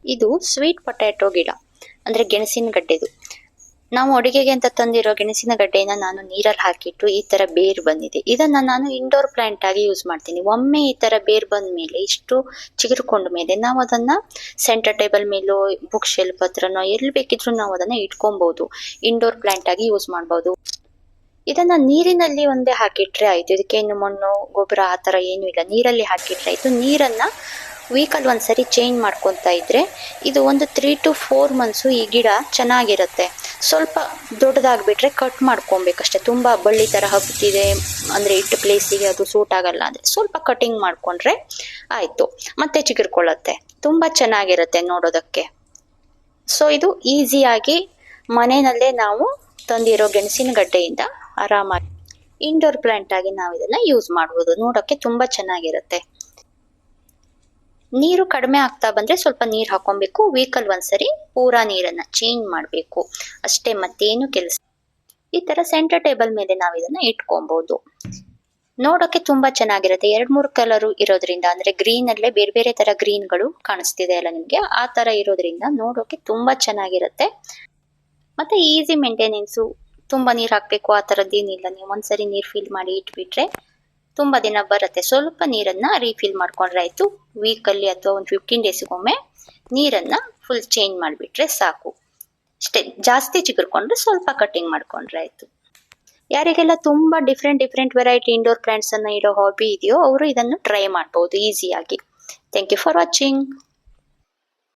ಇದು sweet potato ಗಿಡ, ಅಂದ್ರೆ ಗೆಣಸಿನ ಗಡ್ಡೆದು. ನಾವು ಅಡುಗೆಗೆ ಅಂತ ತಂದಿರೋ ಗೆಣಸಿನ ಗಡ್ಡೆನ ನಾನು ನೀರಲ್ಲಿ ಹಾಕಿಟ್ಟು ಈ ತರ ಬೇರ್ ಬಂದಿದೆ. ಇದನ್ನ ನಾನು ಇಂಡೋರ್ ಪ್ಲಾಂಟ್ ಆಗಿ ಯೂಸ್ ಮಾಡ್ತೀನಿ. ಒಮ್ಮೆ ಈ ತರ ಬೇರ್ ಬಂದ ಮೇಲೆ, ಇಷ್ಟು ಚಿಗುರ್ಕೊಂಡ ಮೇಲೆ ನಾವು ಅದನ್ನ ಸೆಂಟರ್ ಟೇಬಲ್ ಮೇಲೋ, ಬುಕ್ ಶೆಲ್ಫ್ ಹತ್ರನೋ ಎಲ್ಲಿ ಬೇಕಿದ್ರು ನಾವು ಅದನ್ನ ಇಟ್ಕೊಬಹುದು. ಇಂಡೋರ್ ಪ್ಲಾಂಟ್ ಆಗಿ ಯೂಸ್ ಮಾಡಬಹುದು. ಇದನ್ನ ನೀರಿನಲ್ಲಿ ಒಂದೇ ಹಾಕಿಟ್ರೆ ಆಯ್ತು. ಇದಕ್ಕೇನು ಮಣ್ಣು ಗೊಬ್ಬರ ಆತರ ಏನು ಇಲ್ಲ, ನೀರಲ್ಲಿ ಹಾಕಿಟ್ರೆ ಆಯ್ತು. ನೀರನ್ನ ವೀಕಲ್ಲಿ ಒಂದ್ಸರಿ ಚೇಂಜ್ ಮಾಡ್ಕೊತಾ ಇದ್ರೆ ಇದು ಒಂದು 3 to 4 months ಈ ಗಿಡ ಚೆನ್ನಾಗಿರುತ್ತೆ. ಸ್ವಲ್ಪ ದೊಡ್ಡದಾಗ್ಬಿಟ್ರೆ ಕಟ್ ಮಾಡ್ಕೊಬೇಕಷ್ಟೆ. ತುಂಬಾ ಬಳ್ಳಿ ತರ ಹಬ್ತಿದೆ ಅಂದ್ರೆ ಇಟ್ಟು ಪ್ಲೇಸಿಗೆ ಅದು ಸೂಟ್ ಆಗಲ್ಲ ಅಂದ್ರೆ ಸ್ವಲ್ಪ ಕಟಿಂಗ್ ಮಾಡ್ಕೊಂಡ್ರೆ ಆಯ್ತು, ಮತ್ತೆ ಚಿಗುರ್ಕೊಳ್ಳುತ್ತೆ. ತುಂಬಾ ಚೆನ್ನಾಗಿರುತ್ತೆ ನೋಡೋದಕ್ಕೆ. ಸೊ ಇದು ಈಸಿಯಾಗಿ ಮನೆಯಲ್ಲೇ ನಾವು ತಂದಿರೋ ಗೆಣಸಿನ ಗಡ್ಡೆಯಿಂದ ಆರಾಮಾಗಿ ಇಂಡೋರ್ ಪ್ಲಾಂಟ್ ಆಗಿ ನಾವು ಇದನ್ನ ಯೂಸ್ ಮಾಡಬಹುದು. ನೋಡೋಕೆ ತುಂಬಾ ಚೆನ್ನಾಗಿರುತ್ತೆ. ನೀರು ಕಡಿಮೆ ಆಗ್ತಾ ಬಂದ್ರೆ ಸ್ವಲ್ಪ ನೀರ್ ಹಾಕೊಬೇಕು. ವೀಕಲ್ ಒಂದ್ಸರಿ ಪೂರಾ ನೀರನ್ನ ಚೇಂಜ್ ಮಾಡ್ಬೇಕು ಅಷ್ಟೇ, ಮತ್ತೇನು ಕೆಲಸ. ಈ ತರ ಸೆಂಟರ್ ಟೇಬಲ್ ಮೇಲೆ ನಾವು ಇದನ್ನ ಇಟ್ಕೊಬಹುದು. ನೋಡೋಕೆ ತುಂಬಾ ಚೆನ್ನಾಗಿರುತ್ತೆ. 2-3 ಕಲರ್ ಇರೋದ್ರಿಂದ, ಅಂದ್ರೆ ಗ್ರೀನ್ ಅಲ್ಲೇ ಬೇರೆ ಬೇರೆ ತರ ಗ್ರೀನ್ ಗಳು ಕಾಣಿಸ್ತಿದೆ ಅಲ್ಲ ನಿಮ್ಗೆ, ಆ ತರ ಇರೋದ್ರಿಂದ ನೋಡೋಕೆ ತುಂಬಾ ಚೆನ್ನಾಗಿರುತ್ತೆ. ಮತ್ತೆ ಈಸಿ ಮೇಂಟೆನೆನ್ಸು. ತುಂಬಾ ನೀರ್ ಹಾಕ್ಬೇಕು ಆ ತರದ್ದೇನಿಲ್ಲ. ನೀವು ಒಂದ್ಸರಿ ನೀರ್ ಫಿಲ್ ಮಾಡಿ ಇಟ್ಬಿಟ್ರೆ ತುಂಬಾ ದಿನ ಬರುತ್ತೆ. ಸ್ವಲ್ಪ ನೀರನ್ನ ರೀಫಿಲ್ ಮಾಡ್ಕೊಂಡ್ರೆ ಆಯ್ತು. ವೀಕಲ್ಲಿ ಅಥವಾ ಒಂದು 15 ಡೇಸ್ಗೊಮ್ಮೆ ನೀರನ್ನ ಫುಲ್ ಚೇಂಜ್ ಮಾಡಿಬಿಟ್ರೆ ಸಾಕು ಅಷ್ಟೇ. ಜಾಸ್ತಿ ಚಿಗುರ್ಕೊಂಡ್ರೆ ಸ್ವಲ್ಪ ಕಟಿಂಗ್ ಮಾಡ್ಕೊಂಡ್ರೆ ಆಯ್ತು. ಯಾರಿಗೆಲ್ಲ ತುಂಬಾ ಡಿಫ್ರೆಂಟ್ ವೆರೈಟಿ ಇಂಡೋರ್ ಪ್ಲಾಂಟ್ಸ್ ಅನ್ನ ಇಡೋ ಹಾಬಿ ಇದೆಯೋ ಅವರು ಇದನ್ನು ಟ್ರೈ ಮಾಡಬಹುದು ಈಸಿಯಾಗಿ. Thank you for watching.